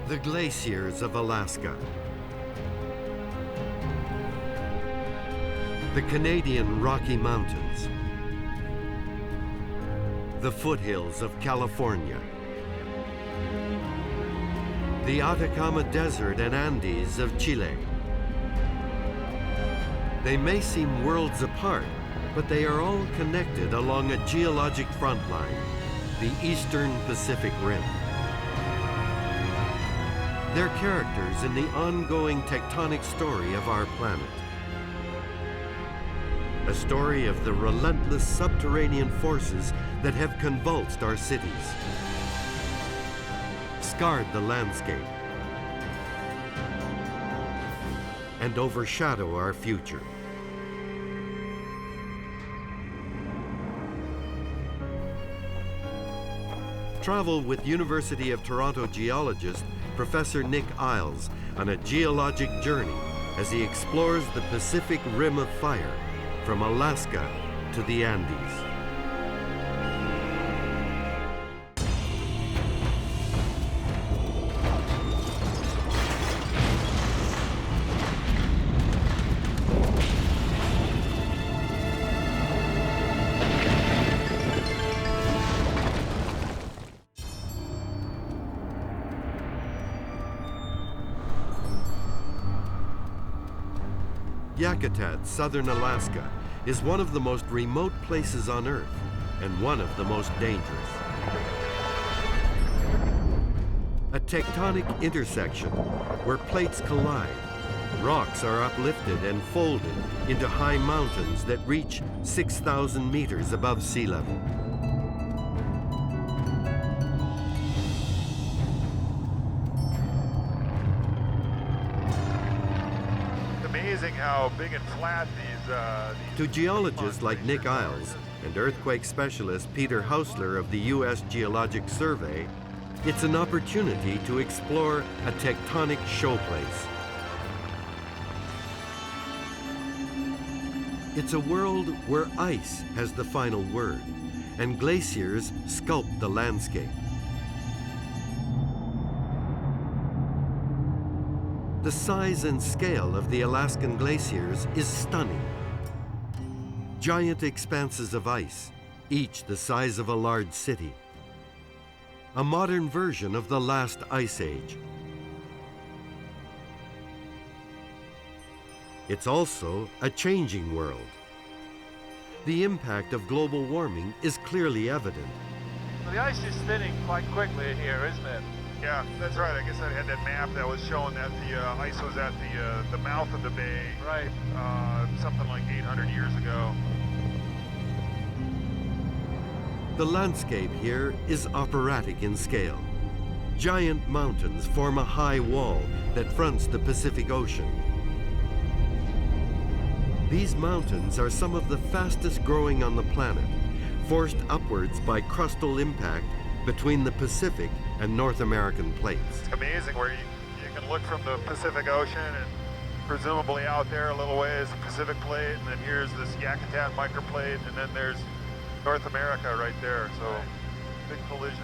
The glaciers of Alaska. The Canadian Rocky Mountains. The foothills of California. The Atacama Desert and Andes of Chile. They may seem worlds apart, but they are all connected along a geologic front line, the Eastern Pacific Rim. They're characters in the ongoing tectonic story of our planet. A story of the relentless subterranean forces that have convulsed our cities, scarred the landscape, and overshadow our future. Travel with University of Toronto geologist Professor Nick Iles on a geologic journey as he explores the Pacific Rim of Fire from Alaska to the Andes. Yakutat, southern Alaska, is one of the most remote places on Earth and one of the most dangerous. A tectonic intersection where plates collide. Rocks are uplifted and folded into high mountains that reach 6,000 meters above sea level. Amazing how big and flat these to geologists like Nick Iles and earthquake specialist Peter Hausler of the U.S. Geologic Survey, it's an opportunity to explore a tectonic showplace. It's a world where ice has the final word and glaciers sculpt the landscape. The size and scale of the Alaskan glaciers is stunning. Giant expanses of ice, each the size of a large city. A modern version of the last ice age. It's also a changing world. The impact of global warming is clearly evident. Well, the ice is thinning quite quickly here, isn't it? Yeah, that's right. I guess I had that map that was showing that the ice was at the mouth of the bay. Right. Something like 800 years ago. The landscape here is operatic in scale. Giant mountains form a high wall that fronts the Pacific Ocean. These mountains are some of the fastest growing on the planet, forced upwards by crustal impact between the Pacific and North American plates. It's amazing where you can look from the Pacific Ocean and presumably out there a little ways the Pacific Plate, and then here's this Yakutat microplate, and then there's North America right there, so big collision.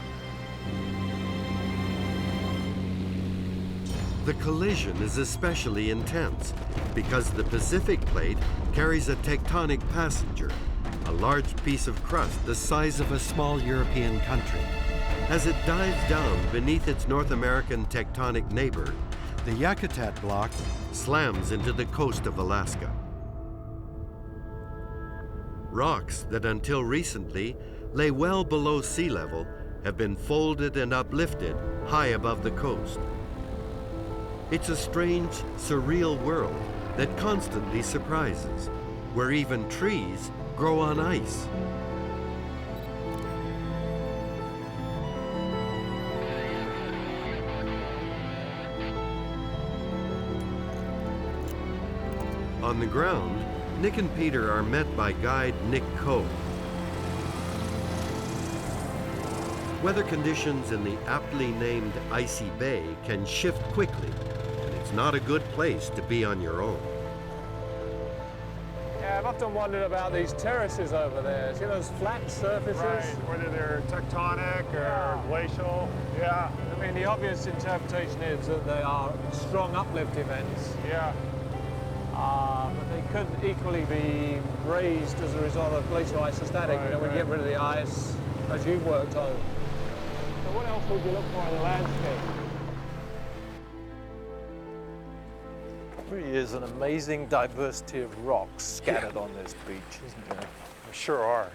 The collision is especially intense because the Pacific Plate carries a tectonic passenger, a large piece of crust the size of a small European country. As it dives down beneath its North American tectonic neighbor, the Yakutat block slams into the coast of Alaska. Rocks that until recently lay well below sea level have been folded and uplifted high above the coast. It's a strange, surreal world that constantly surprises, where even trees grow on ice. On the ground, Nick and Peter are met by guide Nick Coe. Weather conditions in the aptly named Icy Bay can shift quickly, and it's not a good place to be on your own. Yeah, I don't often wondered about these terraces over there. See those flat surfaces? Right, whether they're tectonic or glacial. Yeah. I mean, the obvious interpretation is that they are strong uplift events. Yeah. But they could equally be raised as a result of glacial isostatic, Right, when you get rid of the ice, as you've worked on. So what else would you look for in the landscape? There really is an amazing diversity of rocks scattered on this beach, isn't there? There sure are.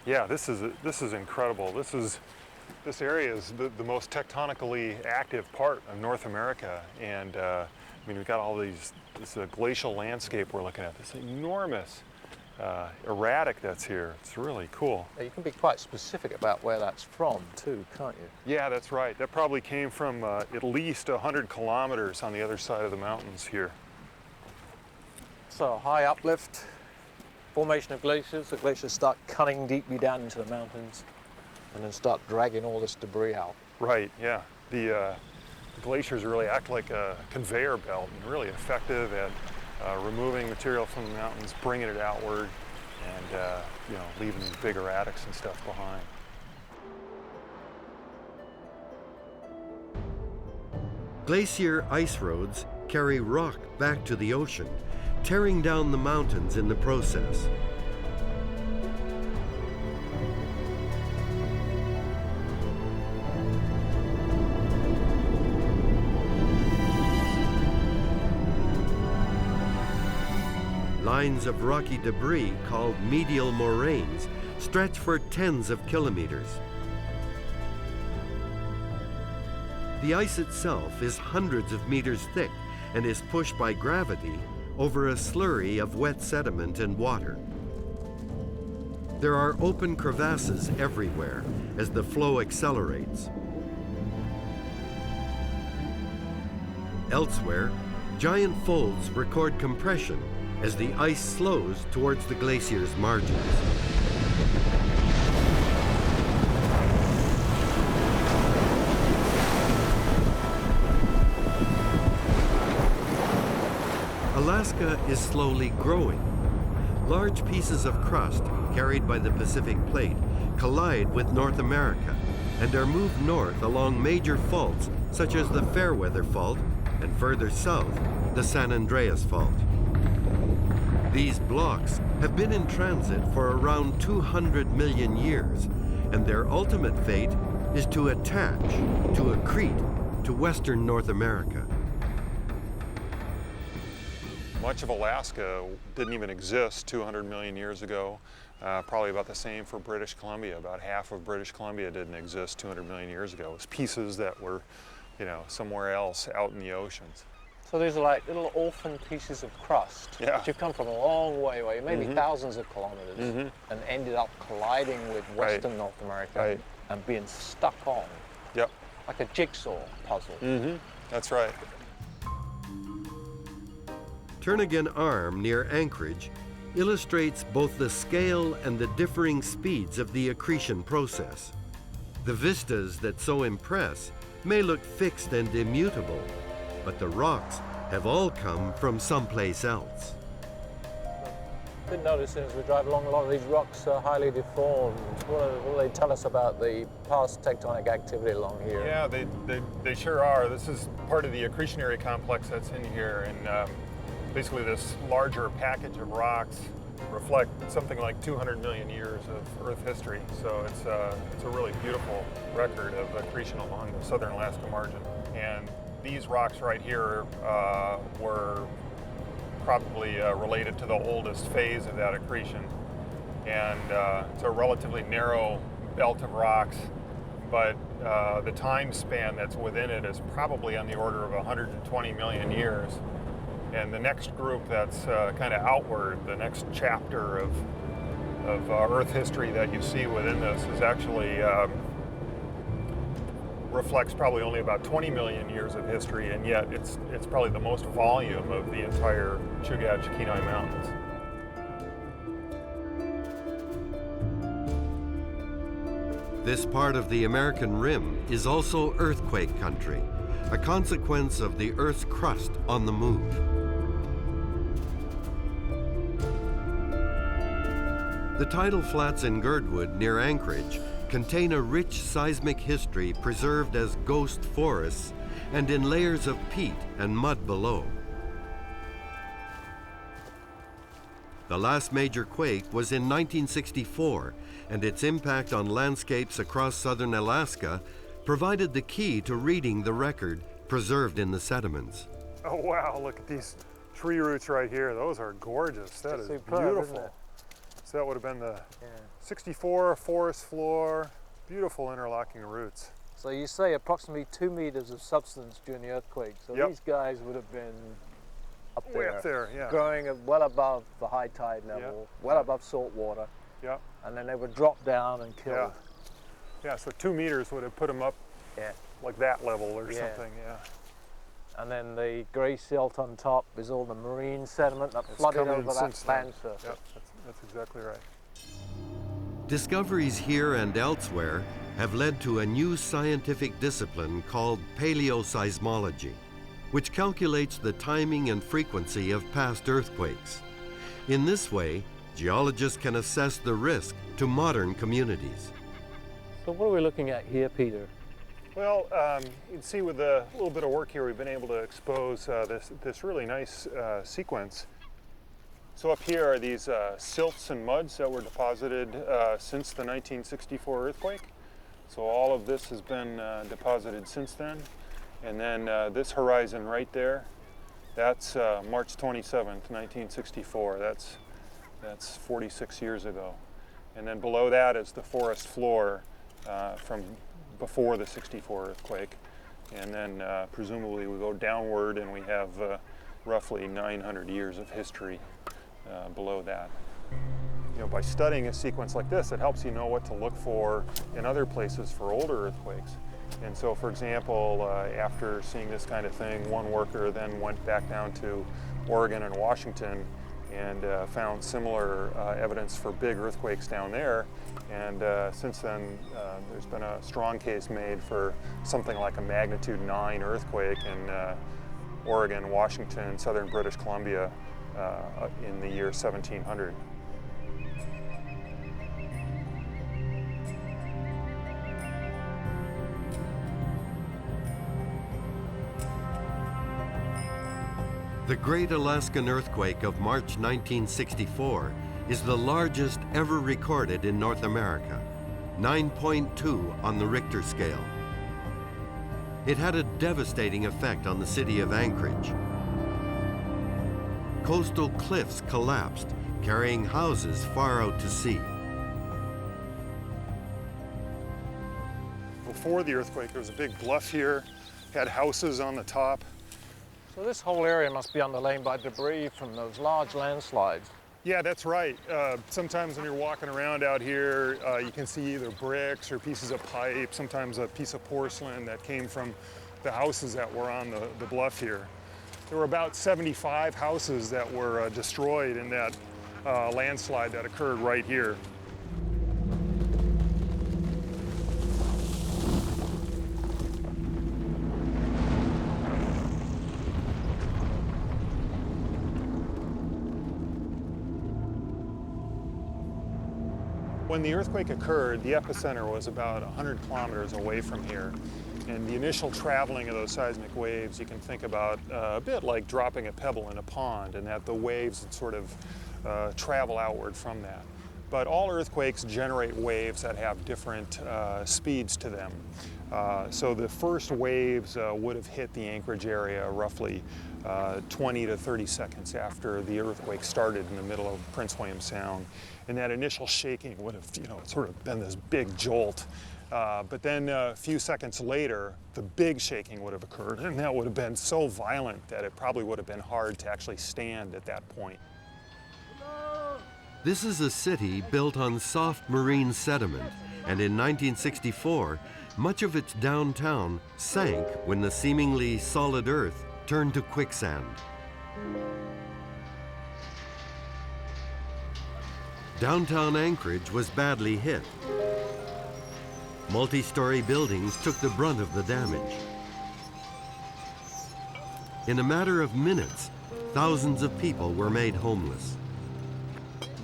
Yeah, this is incredible. This area is the most tectonically active part of North America, and I mean, we've got all this glacial landscape we're looking at. This enormous erratic that's here. It's really cool. You can be quite specific about where that's from too, can't you? Yeah, that's right. That probably came from at least 100 kilometers on the other side of the mountains here. So high uplift, formation of glaciers. The glaciers start cutting deeply down into the mountains and then start dragging all this debris out. Right, yeah. The glaciers really act like a conveyor belt and really effective at removing material from the mountains, bringing it outward, and leaving these big erratics and stuff behind. Glacier ice roads carry rock back to the ocean, tearing down the mountains in the process. Lines of rocky debris called medial moraines stretch for tens of kilometers. The ice itself is hundreds of meters thick and is pushed by gravity over a slurry of wet sediment and water. There are open crevasses everywhere as the flow accelerates. Elsewhere, giant folds record compression as the ice slows towards the glacier's margins. Alaska is slowly growing. Large pieces of crust carried by the Pacific Plate collide with North America and are moved north along major faults such as the Fairweather Fault and further south, the San Andreas Fault. These blocks have been in transit for around 200 million years, and their ultimate fate is to attach, to accrete to Western North America. Much of Alaska didn't even exist 200 million years ago. Probably about the same for British Columbia. About half of British Columbia didn't exist 200 million years ago. It was pieces that were, somewhere else out in the oceans. So these are like little orphan pieces of crust that you've come from a long way away, maybe thousands of kilometers, and ended up colliding with Western North America and being stuck on. Yep. Like a jigsaw puzzle. That's right. Turnagain Arm near Anchorage illustrates both the scale and the differing speeds of the accretion process. The vistas that so impress may look fixed and immutable, but the rocks have all come from someplace else. I did notice as we drive along, a lot of these rocks are highly deformed. What do they tell us about the past tectonic activity along here? Yeah, they sure are. This is part of the accretionary complex that's in here, and basically this larger package of rocks reflect something like 200 million years of Earth history. So it's a really beautiful record of accretion along the southern Alaska margin. And these rocks right here were probably related to the oldest phase of that accretion. And it's a relatively narrow belt of rocks, but the time span that's within it is probably on the order of 120 million years. And the next group that's kind of outward, the next chapter of Earth history that you see within this is actually reflects probably only about 20 million years of history, and yet it's probably the most volume of the entire Chugach-Kenai Mountains. This part of the American Rim is also earthquake country, a consequence of the Earth's crust on the move. The tidal flats in Girdwood near Anchorage contain a rich seismic history preserved as ghost forests and in layers of peat and mud below. The last major quake was in 1964, and its impact on landscapes across southern Alaska provided the key to reading the record preserved in the sediments. Oh wow, look at these tree roots right here. Those are gorgeous. That is beautiful. So that would have been the 64 forest floor, beautiful interlocking roots. So you say approximately 2 meters of substance during the earthquake. So these guys would have been up there. Way up there, yeah. Growing well above the high tide level, well above salt water. Yeah. And then they would drop down and kill. Yeah, so 2 meters would have put them up like that level or something, And then the gray silt on top is all the marine sediment that flooded over that land surface. Yep, that's exactly right. Discoveries here and elsewhere have led to a new scientific discipline called paleoseismology, which calculates the timing and frequency of past earthquakes. In this way, geologists can assess the risk to modern communities. So what are we looking at here, Peter? Well, you can see with a little bit of work here, we've been able to expose this really nice sequence. So up here are these silts and muds that were deposited since the 1964 earthquake. So all of this has been deposited since then. And then this horizon right there, that's March 27th, 1964. That's 46 years ago. And then below that is the forest floor from before the 64 earthquake. And then presumably we go downward and we have roughly 900 years of history below that. You know, by studying a sequence like this, it helps you know what to look for in other places for older earthquakes. And so, for example, after seeing this kind of thing, one worker then went back down to Oregon and Washington and found similar evidence for big earthquakes down there. And since then, there's been a strong case made for something like a magnitude 9 earthquake in Oregon, Washington, southern British Columbia in the year 1700. The Great Alaskan Earthquake of March 1964 is the largest ever recorded in North America, 9.2 on the Richter scale. It had a devastating effect on the city of Anchorage. Coastal cliffs collapsed, carrying houses far out to sea. Before the earthquake, there was a big bluff here, had houses on the top. So this whole area must be underlain by debris from those large landslides. Yeah, that's right. Sometimes when you're walking around out here, you can see either bricks or pieces of pipe, sometimes a piece of porcelain that came from the houses that were on the bluff here. There were about 75 houses that were destroyed in that landslide that occurred right here. When the earthquake occurred, the epicenter was about 100 kilometers away from here. And the initial traveling of those seismic waves, you can think about a bit like dropping a pebble in a pond, and that the waves would sort of travel outward from that. But all earthquakes generate waves that have different speeds to them. So the first waves would have hit the Anchorage area roughly 20 to 30 seconds after the earthquake started in the middle of Prince William Sound. And that initial shaking would have, sort of been this big jolt. But then a few seconds later, the big shaking would have occurred, and that would have been so violent that it probably would have been hard to actually stand at that point. This is a city built on soft marine sediment, and in 1964, much of its downtown sank when the seemingly solid earth turned to quicksand. Downtown Anchorage was badly hit. Multi-story buildings took the brunt of the damage. In a matter of minutes, thousands of people were made homeless.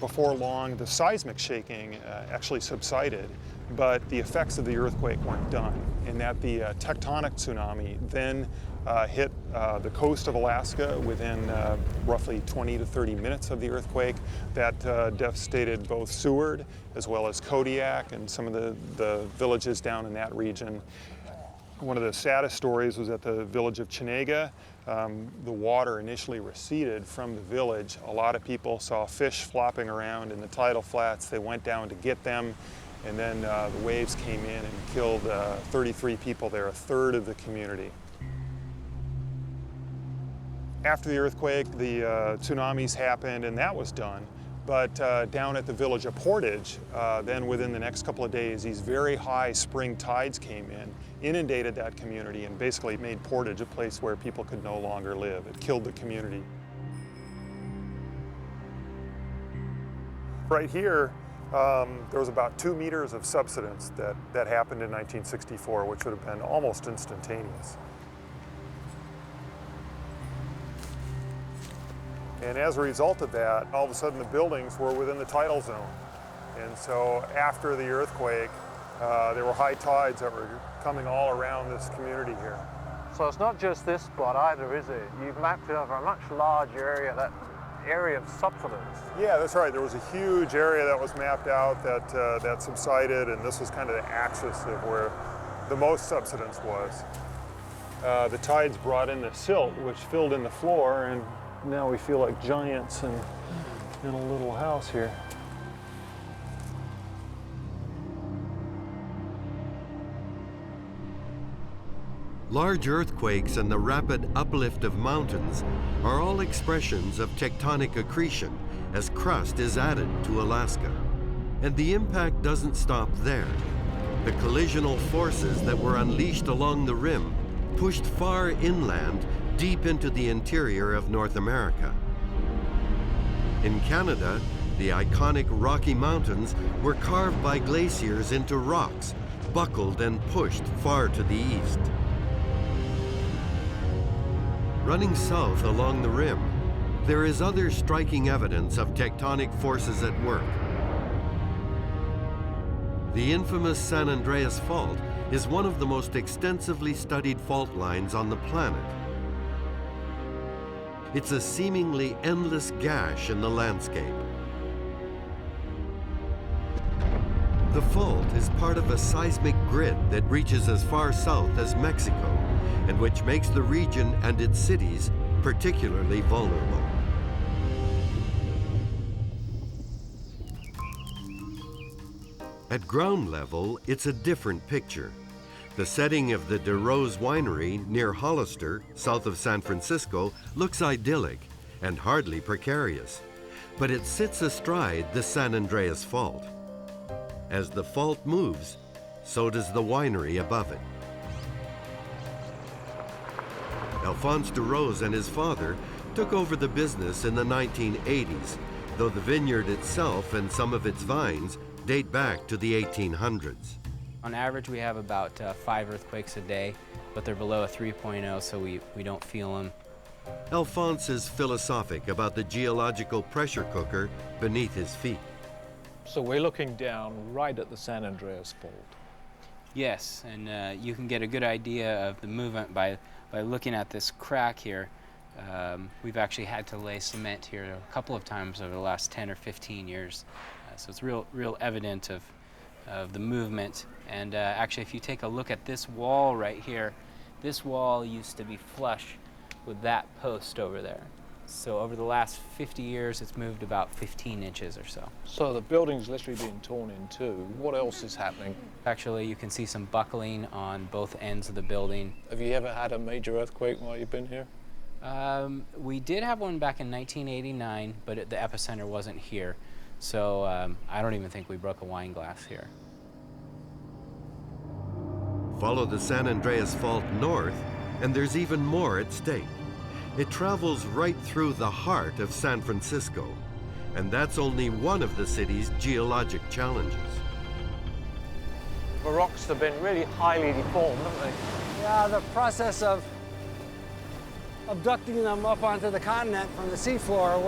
before long, the seismic shaking actually subsided, but the effects of the earthquake weren't done, and that the tectonic tsunami then hit the coast of Alaska within roughly 20 to 30 minutes of the earthquake. That devastated both Seward as well as Kodiak and some of the villages down in that region. One of the saddest stories was at the village of Chenega. The water initially receded from the village. A lot of people saw fish flopping around in the tidal flats. They went down to get them, and then the waves came in and killed 33 people there, a third of the community. After the earthquake, the tsunamis happened, and that was done. But down at the village of Portage, then within the next couple of days, these very high spring tides came in, inundated that community, and basically made Portage a place where people could no longer live. It killed the community. Right here, there was about 2 meters of subsidence that happened in 1964, which would have been almost instantaneous. And as a result of that, all of a sudden the buildings were within the tidal zone. And so after the earthquake, there were high tides that were coming all around this community here. So it's not just this spot either, is it? You've mapped it over a much larger area, that area of subsidence. Yeah, that's right. There was a huge area that was mapped out that subsided, and this was kind of the axis of where the most subsidence was. The tides brought in the silt, which filled in the floor, and now we feel like giants in a little house here. Large earthquakes and the rapid uplift of mountains are all expressions of tectonic accretion as crust is added to Alaska. And the impact doesn't stop there. The collisional forces that were unleashed along the rim pushed far inland deep into the interior of North America. In Canada, the iconic Rocky Mountains were carved by glaciers into rocks, buckled and pushed far to the east. Running south along the rim, there is other striking evidence of tectonic forces at work. The infamous San Andreas Fault is one of the most extensively studied fault lines on the planet. It's a seemingly endless gash in the landscape. The fault is part of a seismic grid that reaches as far south as Mexico, and which makes the region and its cities particularly vulnerable. At ground level, it's a different picture. The setting of the De Rose Winery near Hollister, south of San Francisco, looks idyllic and hardly precarious, but it sits astride the San Andreas Fault. As the fault moves, so does the winery above it. Alphonse De Rose and his father took over the business in the 1980s, though the vineyard itself and some of its vines date back to the 1800s. On average, we have about 5 earthquakes a day, but they're below a 3.0, so we don't feel them. Alphonse is philosophic about the geological pressure cooker beneath his feet. So we're looking down right at the San Andreas Fault. Yes, and you can get a good idea of the movement by looking at this crack here. We've actually had to lay cement here a couple of times over the last 10 or 15 years. So it's real evident of the movement. And actually, if you take a look at this wall right here, this wall used to be flush with that post over there. So over the last 50 years, it's moved about 15 inches or so. So the building's literally being torn in two. What else is happening? Actually, you can see some buckling on both ends of the building. Have you ever had a major earthquake while you've been here? We did have one back in 1989, but the epicenter wasn't here. So I don't even think we broke a wine glass here. Follow the San Andreas Fault north, and there's even more at stake. It travels right through the heart of San Francisco, and that's only one of the city's geologic challenges. The rocks have been really highly deformed, haven't they? Yeah, the process of abducting them up onto the continent from the seafloor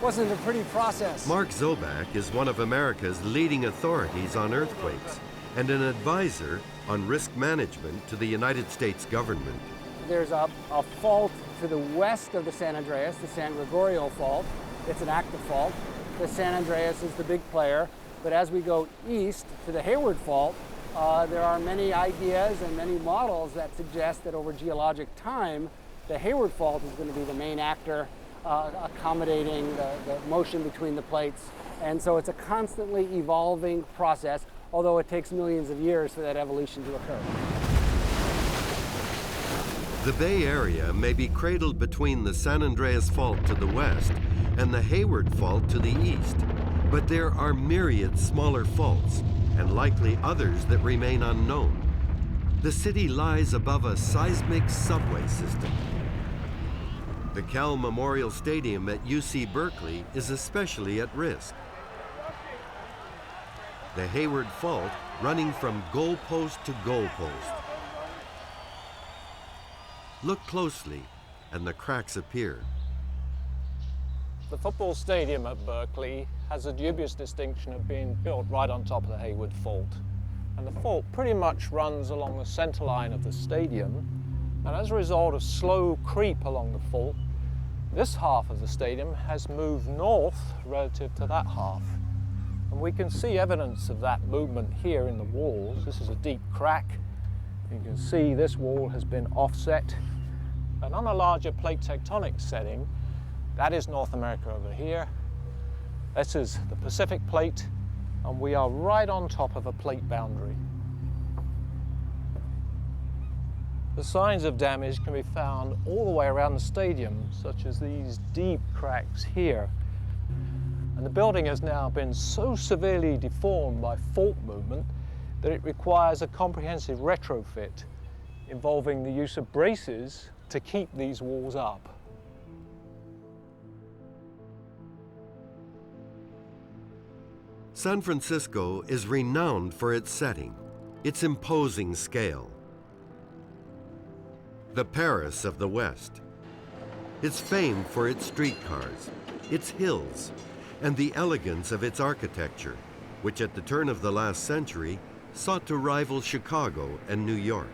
wasn't a pretty process. Mark Zobak is one of America's leading authorities on earthquakes and an advisor on risk management to the United States government. There's a fault to the west of the San Andreas, the San Gregorio Fault. It's an active fault. The San Andreas is the big player, but as we go east to the Hayward Fault, there are many ideas and many models that suggest that over geologic time, the Hayward Fault is going to be the main actor, accommodating the motion between the plates. And so it's a constantly evolving process, although it takes millions of years for that evolution to occur. The Bay Area may be cradled between the San Andreas Fault to the west and the Hayward Fault to the east, but there are myriad smaller faults and likely others that remain unknown. The city lies above a seismic subway system. The Cal Memorial Stadium at UC Berkeley is especially at risk. The Hayward Fault running from goalpost to goalpost. Look closely, and the cracks appear. The football stadium at Berkeley has a dubious distinction of being built right on top of the Hayward Fault. And the fault pretty much runs along the center line of the stadium. And as a result of slow creep along the fault, this half of the stadium has moved north relative to that half. And we can see evidence of that movement here in the walls. This is a deep crack. You can see this wall has been offset. And on a larger plate tectonic setting, that is North America over here. This is the Pacific plate, and we are right on top of a plate boundary. The signs of damage can be found all the way around the stadium, such as these deep cracks here. And the building has now been so severely deformed by fault movement that it requires a comprehensive retrofit involving the use of braces to keep these walls up. San Francisco is renowned for its setting, its imposing scale. The Paris of the West. It's famed for its streetcars, its hills, and the elegance of its architecture, which at the turn of the last century sought to rival Chicago and New York.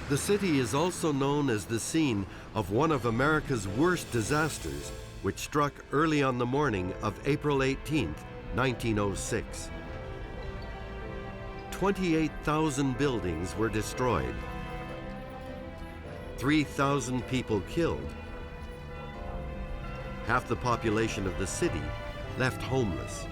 The city is also known as the scene of one of America's worst disasters, which struck early on the morning of April 18, 1906. 28,000 buildings were destroyed, 3,000 people killed. Half the population of the city left homeless.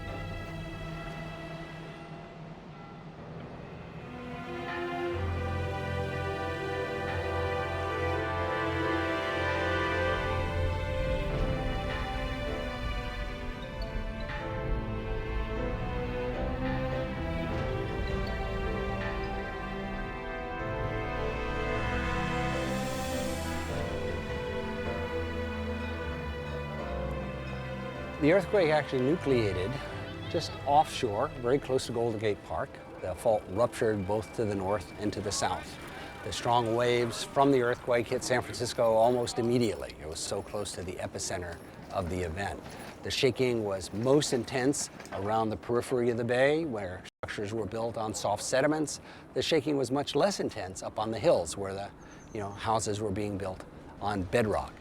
The earthquake actually nucleated just offshore, very close to Golden Gate Park. The fault ruptured both to the north and to the south. The strong waves from the earthquake hit San Francisco almost immediately. It was so close to the epicenter of the event. The shaking was most intense around the periphery of the bay, where structures were built on soft sediments. The shaking was much less intense up on the hills, where the houses were being built on bedrock.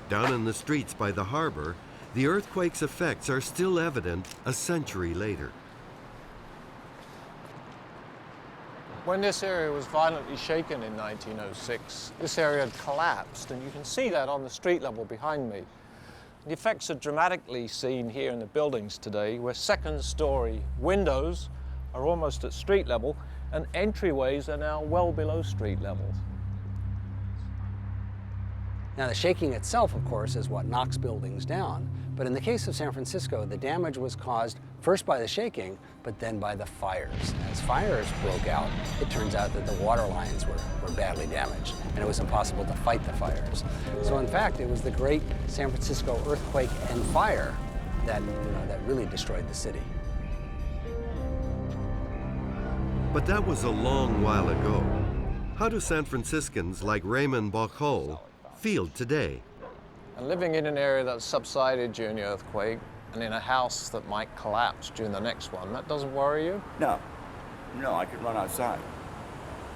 Down in the streets by the harbor, the earthquake's effects are still evident a century later. When this area was violently shaken in 1906, this area had collapsed, and you can see that on the street level behind me. The effects are dramatically seen here in the buildings today, where second-story windows are almost at street level, and entryways are now well below street level. Now, the shaking itself, of course, is what knocks buildings down. But in the case of San Francisco, the damage was caused first by the shaking, but then by the fires. As fires broke out, it turns out that the water lines were badly damaged, and it was impossible to fight the fires. So in fact, it was the great San Francisco earthquake and fire that really destroyed the city. But that was a long while ago. How do San Franciscans like Raymond Bocol feel today? And living in an area that's subsided during the earthquake and in a house that might collapse during the next one, that doesn't worry you? No, I could run outside.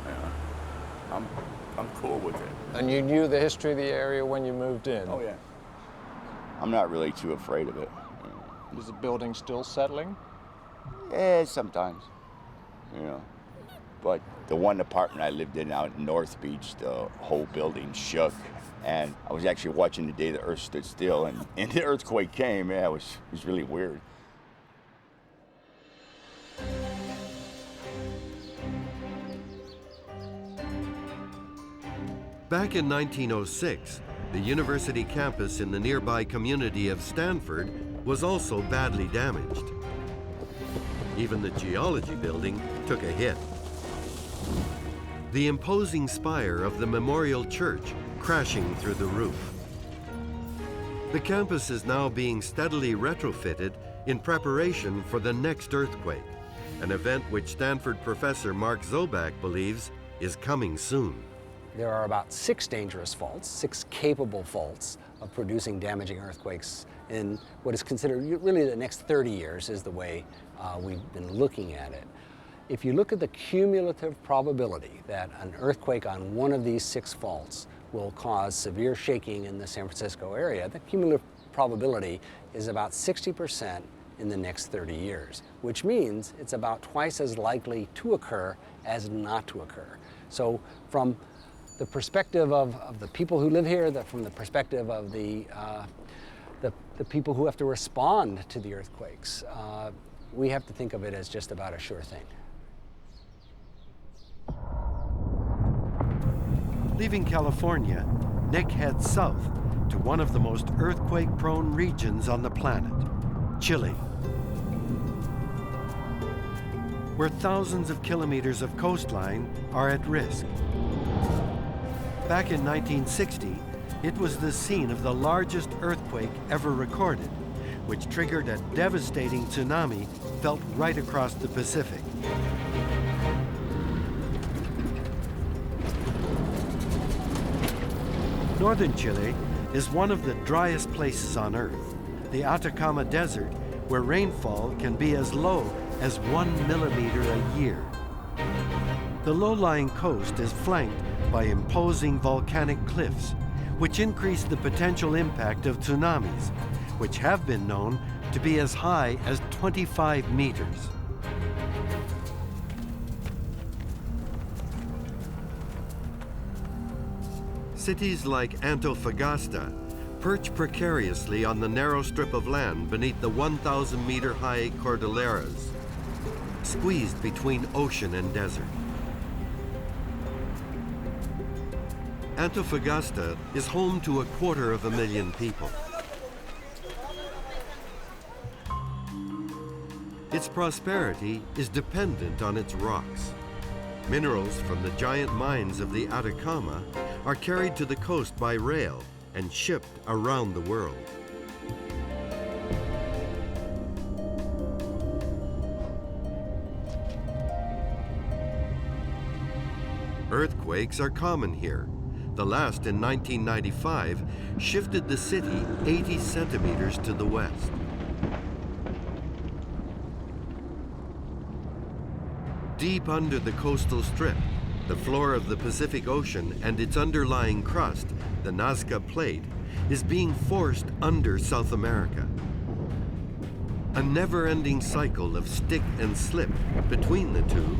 Yeah. I'm cool with it. And you knew the history of the area when you moved in? Oh yeah. I'm not really too afraid of it. Is the building still settling? Yeah, sometimes, But the one apartment I lived in out in North Beach, the whole building shook. And I was actually watching the day the earth stood still, and the earthquake came. Yeah, it was really weird. Back in 1906, the university campus in the nearby community of Stanford was also badly damaged. Even the geology building took a hit. The imposing spire of the Memorial Church crashing through the roof. The campus is now being steadily retrofitted in preparation for the next earthquake, an event which Stanford professor Mark Zoback believes is coming soon. There are about 6 dangerous faults, 6 capable faults of producing damaging earthquakes in what is considered really the next 30 years is the way we've been looking at it. If you look at the cumulative probability that an earthquake on one of these 6 faults will cause severe shaking in the San Francisco area, the cumulative probability is about 60% in the next 30 years, which means it's about twice as likely to occur as not to occur. So from the perspective of the people who live here, from the perspective of the people who have to respond to the earthquakes, we have to think of it as just about a sure thing. Leaving California, Nick heads south to one of the most earthquake-prone regions on the planet, Chile, where thousands of kilometers of coastline are at risk. Back in 1960, it was the scene of the largest earthquake ever recorded, which triggered a devastating tsunami felt right across the Pacific. Northern Chile is one of the driest places on Earth, the Atacama Desert, where rainfall can be as low as 1 millimeter a year. The low-lying coast is flanked by imposing volcanic cliffs, which increase the potential impact of tsunamis, which have been known to be as high as 25 meters. Cities like Antofagasta perch precariously on the narrow strip of land beneath the 1,000-meter-high Cordilleras, squeezed between ocean and desert. Antofagasta is home to 250,000 people. Its prosperity is dependent on its rocks. Minerals from the giant mines of the Atacama are carried to the coast by rail and shipped around the world. Earthquakes are common here. The last in 1995 shifted the city 80 centimeters to the west. Deep under the coastal strip, the floor of the Pacific Ocean and its underlying crust, the Nazca Plate, is being forced under South America. A never-ending cycle of stick and slip between the two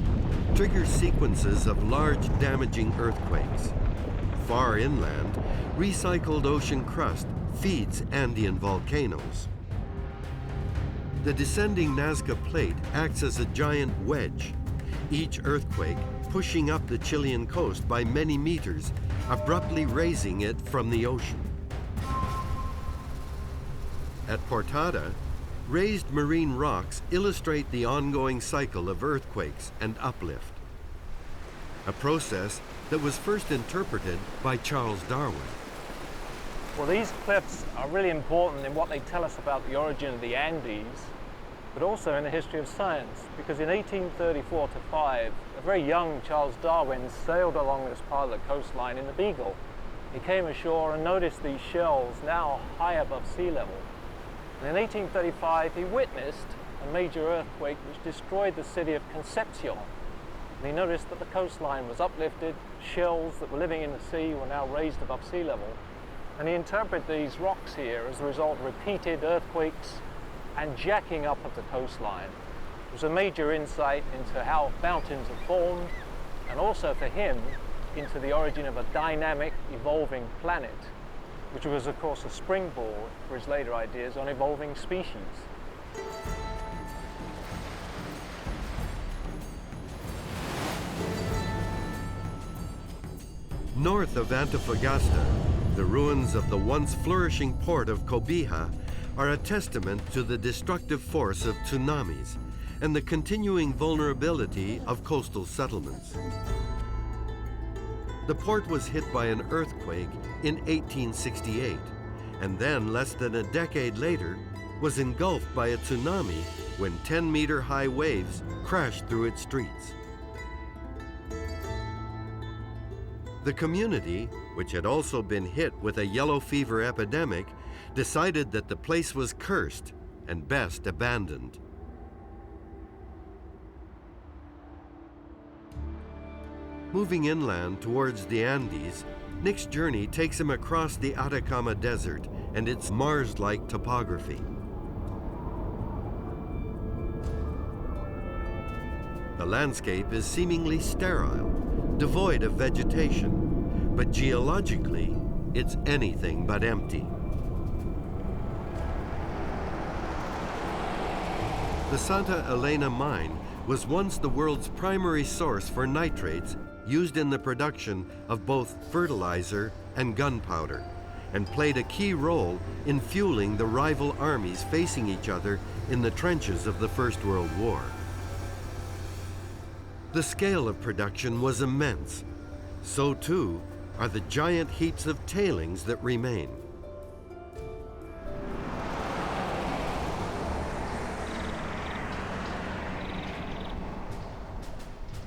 triggers sequences of large damaging earthquakes. Far inland, recycled ocean crust feeds Andean volcanoes. The descending Nazca Plate acts as a giant wedge, each earthquake pushing up the Chilean coast by many meters, abruptly raising it from the ocean. At Portada, raised marine rocks illustrate the ongoing cycle of earthquakes and uplift, a process that was first interpreted by Charles Darwin. Well, these cliffs are really important in what they tell us about the origin of the Andes. but also in the history of science, because in 1834 to 5, a very young Charles Darwin sailed along this part of the coastline in the Beagle. He came ashore and noticed these shells now high above sea level. And in 1835, he witnessed a major earthquake which destroyed the city of Concepcion. And he noticed that the coastline was uplifted, shells that were living in the sea were now raised above sea level. And he interpreted these rocks here as the result of repeated earthquakes and jacking up of the coastline. It was a major insight into how mountains are formed, and also for him, into the origin of a dynamic, evolving planet, which was of course a springboard for his later ideas on evolving species. North of Antofagasta, the ruins of the once flourishing port of Cobija are a testament to the destructive force of tsunamis and the continuing vulnerability of coastal settlements. The port was hit by an earthquake in 1868, and then less than a decade later was engulfed by a tsunami when 10-meter-high waves crashed through its streets. The community, which had also been hit with a yellow fever epidemic, decided that the place was cursed and best abandoned. Moving inland towards the Andes, Nick's journey takes him across the Atacama Desert and its Mars-like topography. The landscape is seemingly sterile, devoid of vegetation, but geologically, it's anything but empty. The Santa Elena mine was once the world's primary source for nitrates used in the production of both fertilizer and gunpowder, and played a key role in fueling the rival armies facing each other in the trenches of the First World War. The scale of production was immense. So too are the giant heaps of tailings that remain.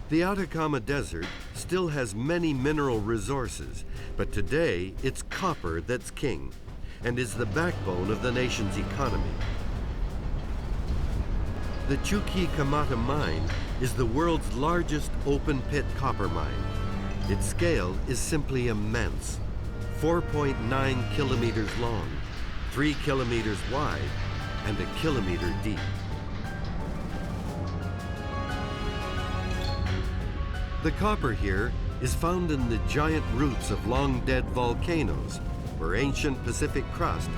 The Atacama Desert still has many mineral resources, but today it's copper that's king and is the backbone of the nation's economy. The Chuquicamata mine is the world's largest open-pit copper mine. Its scale is simply immense, 4.9 kilometers long, 3 kilometers wide, and 1 kilometer deep. The copper here is found in the giant roots of long-dead volcanoes, where ancient Pacific crust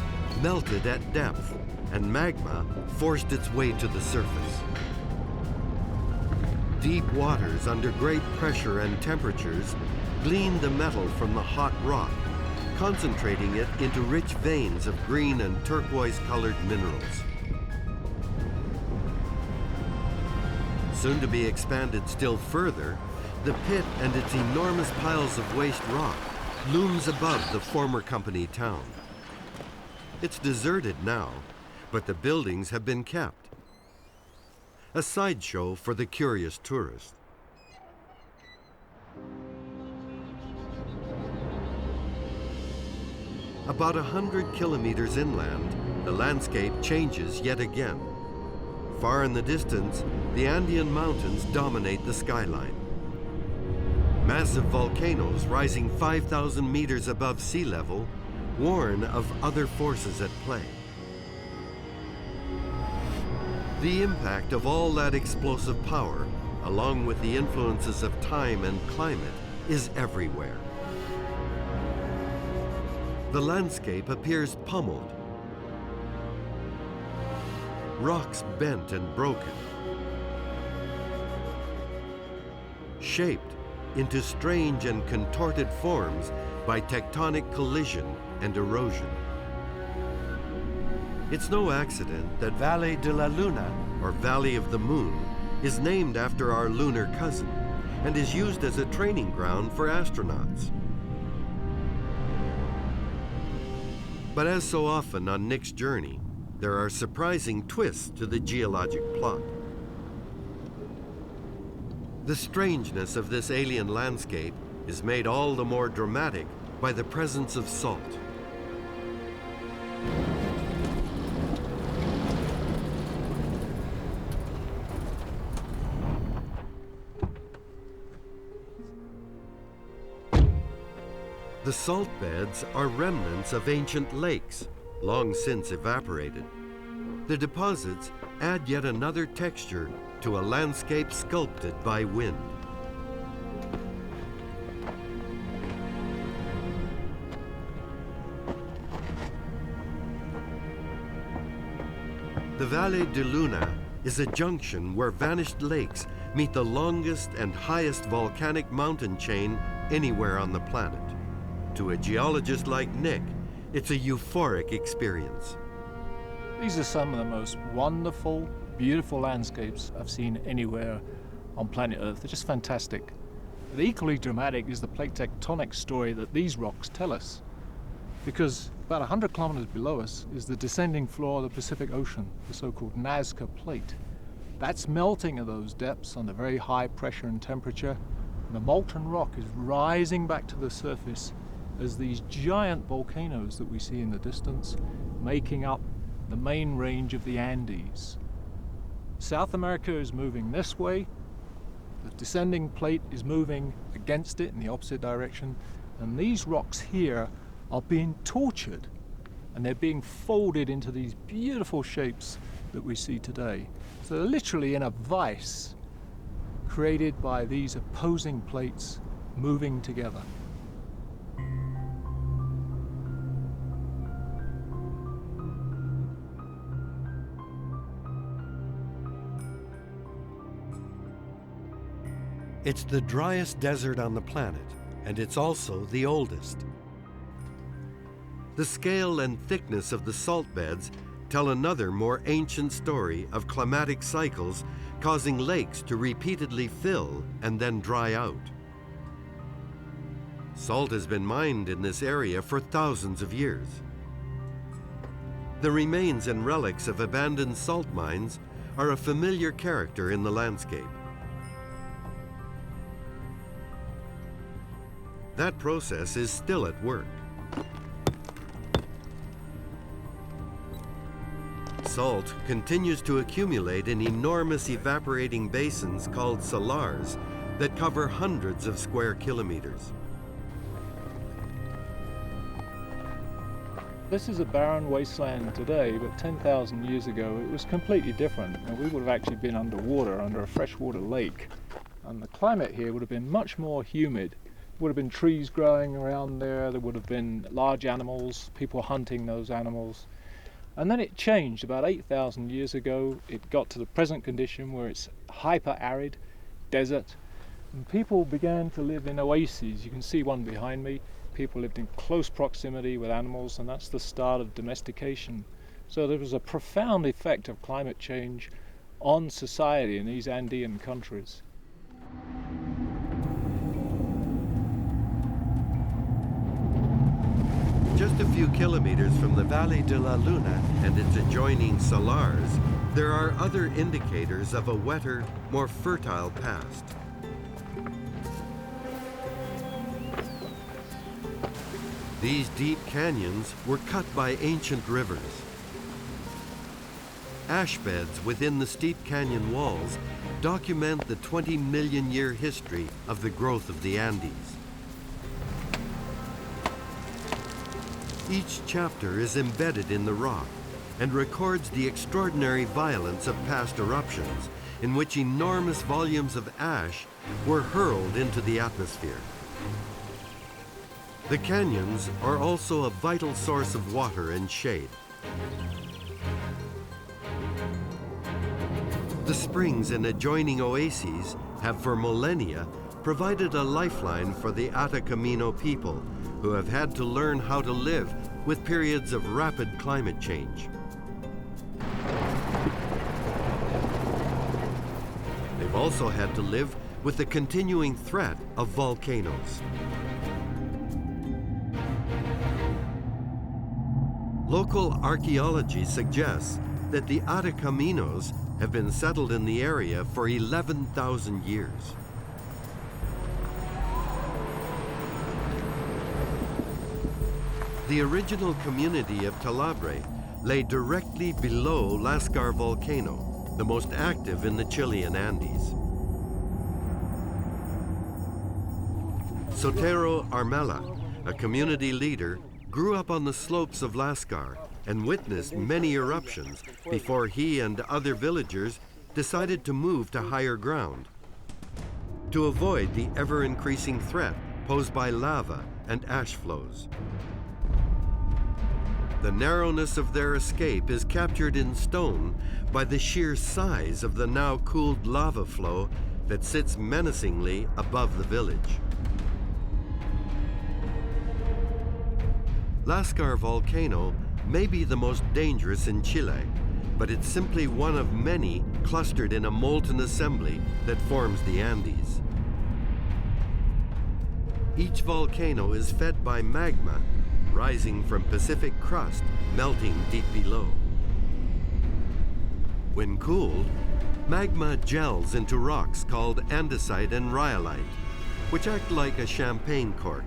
melted at depth and magma forced its way to the surface. Deep waters under great pressure and temperatures glean the metal from the hot rock, concentrating it into rich veins of green and turquoise-colored minerals. Soon to be expanded still further, the pit and its enormous piles of waste rock looms above the former company town. It's deserted now, but the buildings have been kept. A sideshow for the curious tourist. About 100 kilometers inland, the landscape changes yet again. Far in the distance, the Andean mountains dominate the skyline. Massive volcanoes rising 5,000 meters above sea level warn of other forces at play. The impact of all that explosive power, along with the influences of time and climate, is everywhere. The landscape appears pummeled, rocks bent and broken, shaped into strange and contorted forms by tectonic collision and erosion. It's no accident that Valle de la Luna, or Valley of the Moon, is named after our lunar cousin and is used as a training ground for astronauts. But as so often on Nick's journey, there are surprising twists to the geologic plot. The strangeness of this alien landscape is made all the more dramatic by the presence of salt. The salt beds are remnants of ancient lakes, long since evaporated. The deposits add yet another texture to a landscape sculpted by wind. The Valle de Luna is a junction where vanished lakes meet the longest and highest volcanic mountain chain anywhere on the planet. To a geologist like Nick, it's a euphoric experience. These are some of the most wonderful, beautiful landscapes I've seen anywhere on planet Earth. They're just fantastic. But equally dramatic is the plate tectonic story that these rocks tell us. Because about 100 kilometers below us is the descending floor of the Pacific Ocean, the so-called Nazca Plate. That's melting at those depths under very high pressure and temperature. And the molten rock is rising back to the surface as these giant volcanoes that we see in the distance, making up the main range of the Andes. South America is moving this way, the descending plate is moving against it in the opposite direction, and these rocks here are being tortured, and they're being folded into these beautiful shapes that we see today. So they're literally in a vice created by these opposing plates moving together. It's the driest desert on the planet, and it's also the oldest. The scale and thickness of the salt beds tell another more ancient story of climatic cycles causing lakes to repeatedly fill and then dry out. Salt has been mined in this area for thousands of years. The remains and relics of abandoned salt mines are a familiar character in the landscape. That process is still at work. Salt continues to accumulate in enormous evaporating basins called salars that cover hundreds of square kilometers. This is a barren wasteland today, but 10,000 years ago it was completely different. And we would have actually been underwater, under a freshwater lake. And the climate here would have been much more humid. Would have been trees growing around there, there would have been large animals, people hunting those animals. And then it changed about 8,000 years ago. It got to the present condition where it's hyper-arid desert, and people began to live in oases. You can see one behind me. People lived in close proximity with animals, and that's the start of domestication. So there was a profound effect of climate change on society in these Andean countries. Just a few kilometers from the Valle de la Luna and its adjoining salars, there are other indicators of a wetter, more fertile past. These deep canyons were cut by ancient rivers. Ash beds within the steep canyon walls document the 20 million year history of the growth of the Andes. Each chapter is embedded in the rock and records the extraordinary violence of past eruptions in which enormous volumes of ash were hurled into the atmosphere. The canyons are also a vital source of water and shade. The springs and adjoining oases have for millennia provided a lifeline for the Atacama people who have had to learn how to live with periods of rapid climate change. They've also had to live with the continuing threat of volcanoes. Local archaeology suggests that the Atacaminos have been settled in the area for 11,000 years. The original community of Talabre lay directly below Lascar volcano, the most active in the Chilean Andes. Sotero Armela, a community leader, grew up on the slopes of Lascar and witnessed many eruptions before he and other villagers decided to move to higher ground to avoid the ever-increasing threat posed by lava and ash flows. The narrowness of their escape is captured in stone by the sheer size of the now cooled lava flow that sits menacingly above the village. Lascar volcano may be the most dangerous in Chile, but it's simply one of many clustered in a molten assembly that forms the Andes. Each volcano is fed by magma rising from Pacific crust, melting deep below. When cooled, magma gels into rocks called andesite and rhyolite, which act like a champagne cork,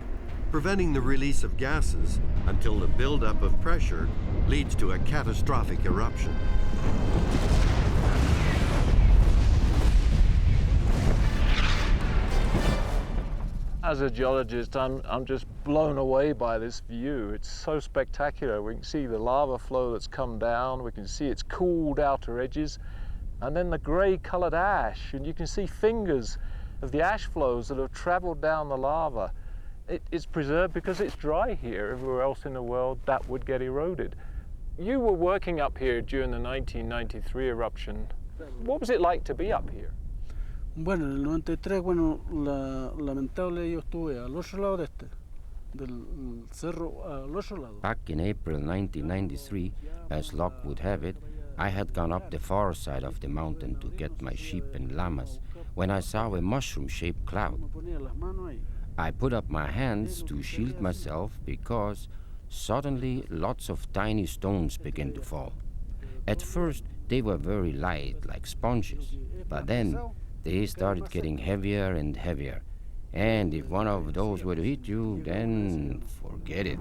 preventing the release of gases until the buildup of pressure leads to a catastrophic eruption. As a geologist, I'm just blown away by this view. It's so spectacular. We can see the lava flow that's come down, we can see its cooled outer edges, and then the grey-coloured ash, and you can see fingers of the ash flows that have travelled down the lava. It's preserved because it's dry here. Everywhere else in the world, that would get eroded. You were working up here during the 1993 eruption. What was it like to be up here? Bueno, en el 93, lamentable, yo estuve al otro lado de del cerro al otro lado. Back in April 1993, as luck would have it, I had gone up the far side of the mountain to get my sheep and llamas when I saw a mushroom-shaped cloud. I put up my hands to shield myself because suddenly lots of tiny stones began to fall. At first, they were very light, like sponges, but then they started getting heavier and heavier. And if one of those were to hit you, then forget it.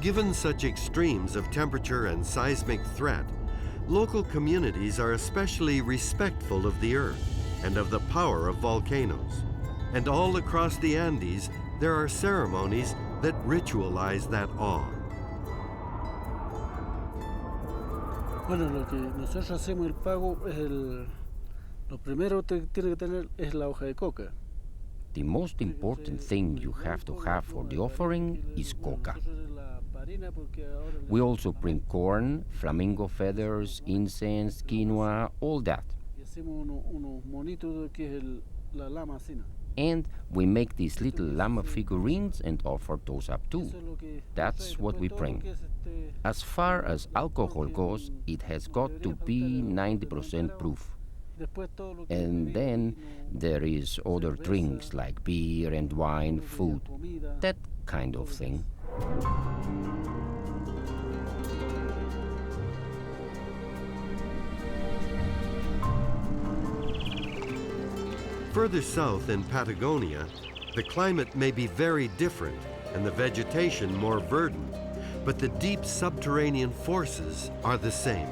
Given such extremes of temperature and seismic threat, local communities are especially respectful of the earth and of the power of volcanoes. And all across the Andes, there are ceremonies that ritualize that awe. Bueno, lo que nosotros hacemos el pago es lo primero que tiene que tener es la hoja de coca. The most important thing you have to have for the offering is coca. We also bring corn, flamingo feathers, incense, quinoa, all that. And we make these little llama figurines and offer those up too. That's what we bring. As far as alcohol goes, it has got to be 90% proof. And then there is other drinks like beer and wine, food, that kind of thing. Further south in Patagonia, the climate may be very different and the vegetation more verdant, but the deep subterranean forces are the same.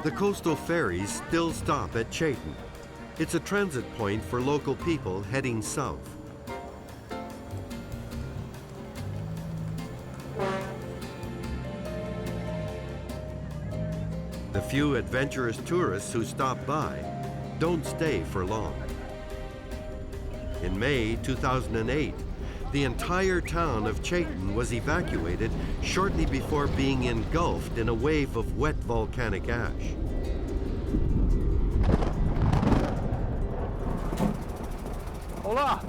The coastal ferries still stop at Chaitin. It's a transit point for local people heading south. The few adventurous tourists who stop by don't stay for long. In May 2008, the entire town of Chaitin was evacuated shortly before being engulfed in a wave of wet volcanic ash. Hola!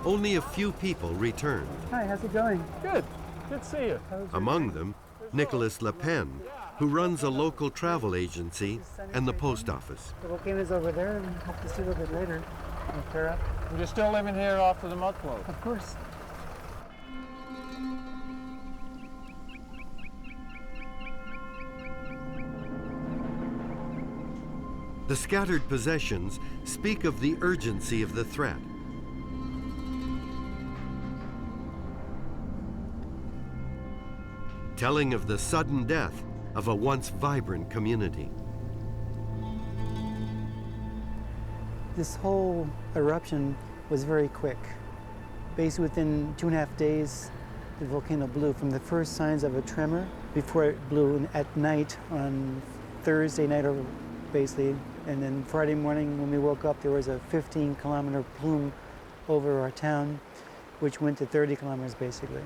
Only a few people returned. Hi, how's it going? Good. Good to see you. Among them, Nicholas Le Pen, who runs a local travel agency and the post office. The volcano's over there, and we'll have to see a little bit later. And you're still living here after the mud flow? Of course. The scattered possessions speak of the urgency of the threat. Telling of the sudden death of a once vibrant community. This whole eruption was very quick. Basically within 2.5 days, the volcano blew from the first signs of a tremor before it blew at night on Thursday night, or basically, and then Friday morning when we woke up, there was a 15-kilometer plume over our town, which went to 30 kilometers basically.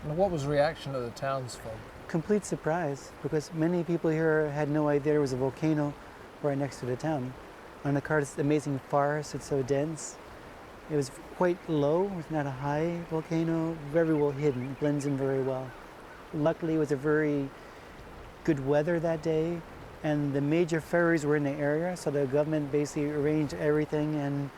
And what was the reaction of the townsfolk? Complete surprise, because many people here had no idea there was a volcano right next to the town. On the card, it's the amazing forest, it's so dense. It was quite low, it's not a high volcano, very well hidden, blends in very well. Luckily, it was a very good weather that day, and the major ferries were in the area, so the government basically arranged everything, and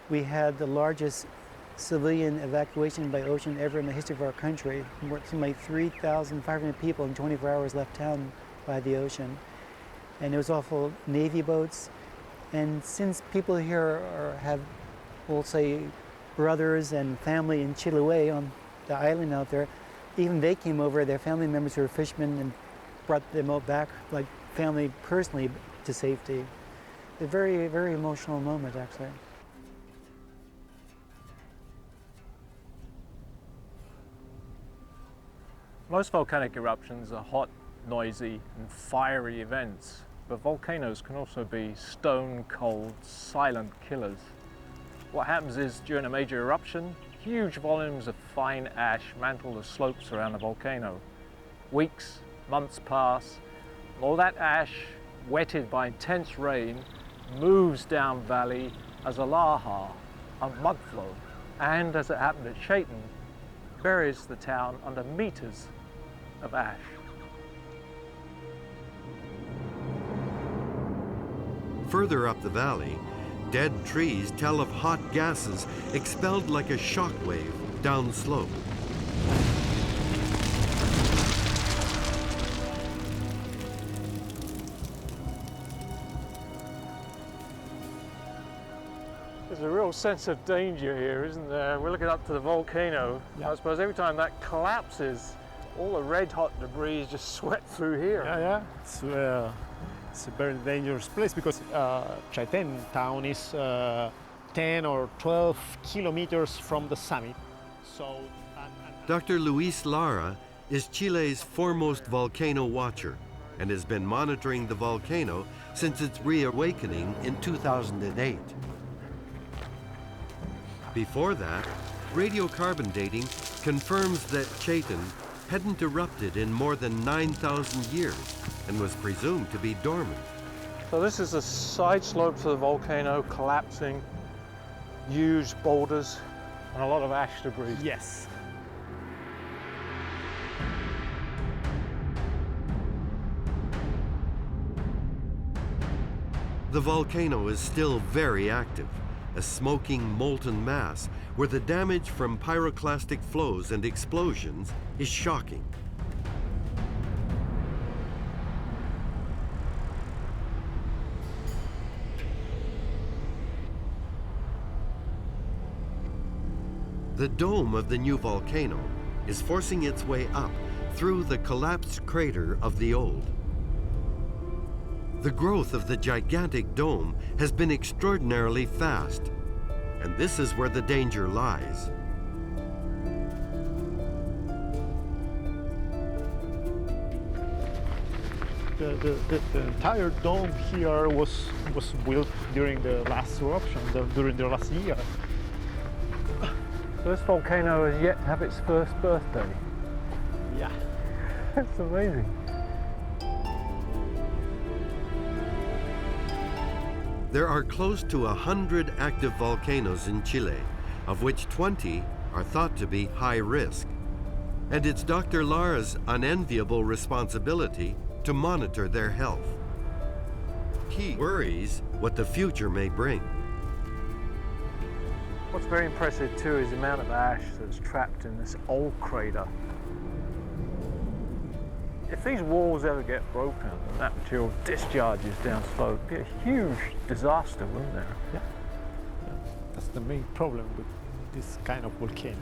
we had the largest civilian evacuation by ocean ever in the history of our country. Something like 3,500 people in 24 hours left town by the ocean. And it was all full Navy boats. And since people here have, we'll say, brothers and family in Chilean on the island out there, even they came over, their family members who were fishermen, and brought them out back, like family personally, to safety. A very, very emotional moment, actually. Most volcanic eruptions are hot, noisy, and fiery events, but volcanoes can also be stone-cold, silent killers. What happens is, during a major eruption, huge volumes of fine ash mantle the slopes around the volcano. Weeks, months pass, and all that ash, wetted by intense rain, moves down valley as a laha, a mudflow, and, as it happened at Chilean, buries the town under meters of ash. Further up the valley, dead trees tell of hot gases expelled like a shock wave down slope. There's a real sense of danger here, isn't there? We're looking up to the volcano. Yeah. I suppose every time that collapses, all the red hot debris just sweat through here. Yeah. It's a very dangerous place because Chilean town is 10 or 12 kilometers from the summit. So, Dr. Luis Lara is Chile's foremost volcano watcher and has been monitoring the volcano since its reawakening in 2008. Before that, radiocarbon dating confirms that Chilean hadn't erupted in more than 9,000 years and was presumed to be dormant. So this is the side slope to the volcano collapsing, huge boulders and a lot of ash debris. yes. The volcano is still very active, a smoking molten mass where the damage from pyroclastic flows and explosions is shocking. The dome of the new volcano is forcing its way up through the collapsed crater of the old. The growth of the gigantic dome has been extraordinarily fast, and this is where the danger lies. The entire dome here was built during the last eruption, during the last year. So this volcano has yet to have its first birthday. Yeah. That's amazing. There are close to 100 active volcanoes in Chile, of which 20 are thought to be high risk. And it's Dr. Lara's unenviable responsibility to monitor their health. He worries what the future may bring. What's very impressive too is the amount of ash that's trapped in this old crater. If these walls ever get broken and that material discharges downslope, it'd be a huge disaster, wouldn't there? Yeah. That's the main problem with this kind of volcano.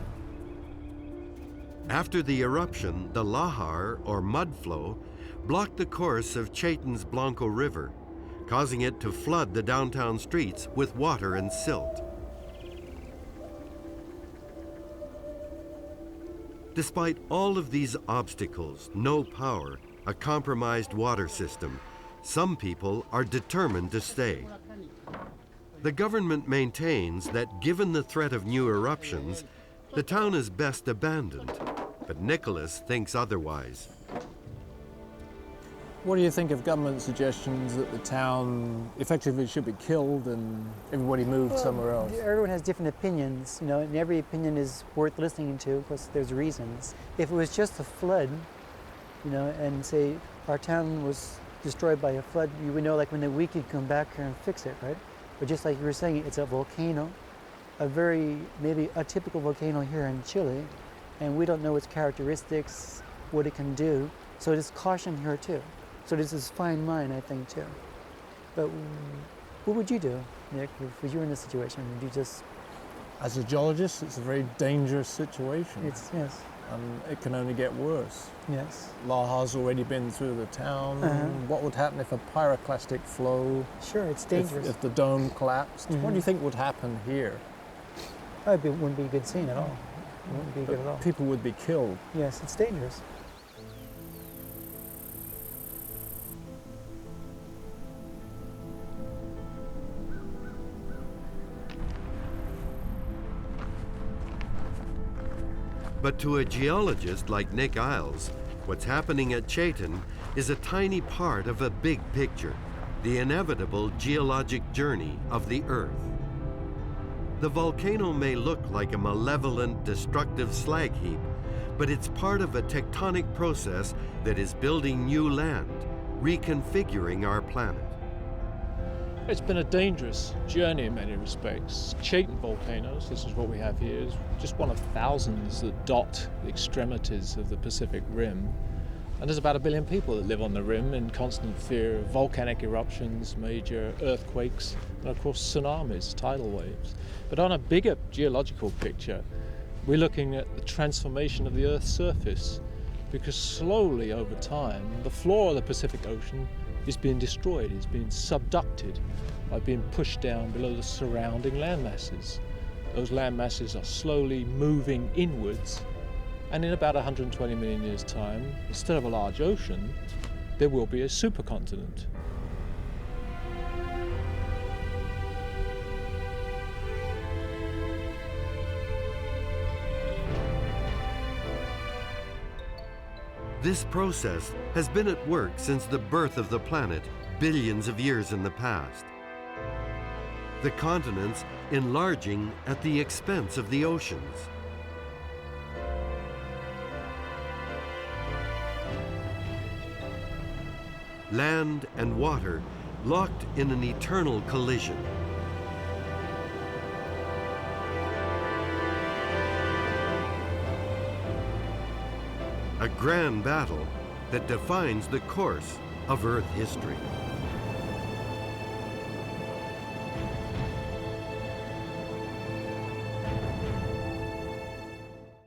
After the eruption, the lahar, or mud flow, blocked the course of Chaitan's Blanco River, causing it to flood the downtown streets with water and silt. Despite all of these obstacles, no power, a compromised water system, some people are determined to stay. The government maintains that given the threat of new eruptions, the town is best abandoned, but Nicholas thinks otherwise. What do you think of government suggestions that the town effectively should be killed and everybody moved somewhere else? Everyone has different opinions, you know, and every opinion is worth listening to because there's reasons. If it was just a flood, you know, and say our town was destroyed by a flood, you would know like when a week you'd come back here and fix it, right? But just like you were saying, it's a volcano, a very, maybe a typical volcano here in Chile, and we don't know its characteristics, what it can do. So there's caution here too. So this is fine line, I think, too. But what would you do, Nick, if you were in this situation? Would you just... As a geologist, it's a very dangerous situation. It's, yes. It can only get worse. Yes. Lahar's already been through the town. What would happen if a pyroclastic flow... Sure, it's dangerous. If the dome collapsed? What do you think would happen here? It wouldn't be a good scene at all. It wouldn't be good at all. People would be killed. Yes, it's dangerous. But to a geologist like Nick Iles, what's happening at Chaitan is a tiny part of a big picture, the inevitable geologic journey of the Earth. The volcano may look like a malevolent, destructive slag heap, but it's part of a tectonic process that is building new land, reconfiguring our planet. It's been a dangerous journey in many respects. Chilean volcanoes, this is what we have here, is just one of thousands that dot the extremities of the Pacific Rim. And there's about 1 billion people that live on the rim in constant fear of volcanic eruptions, major earthquakes, and of course tsunamis, tidal waves. But on a bigger geological picture, we're looking at the transformation of the Earth's surface, because slowly over time, the floor of the Pacific Ocean is being destroyed, is being subducted by being pushed down below the surrounding land masses. Those land masses are slowly moving inwards, and in about 120 million years' time, instead of a large ocean, there will be a supercontinent. This process has been at work since the birth of the planet billions of years in the past. The continents enlarging at the expense of the oceans. Land and water locked in an eternal collision. A grand battle that defines the course of Earth history.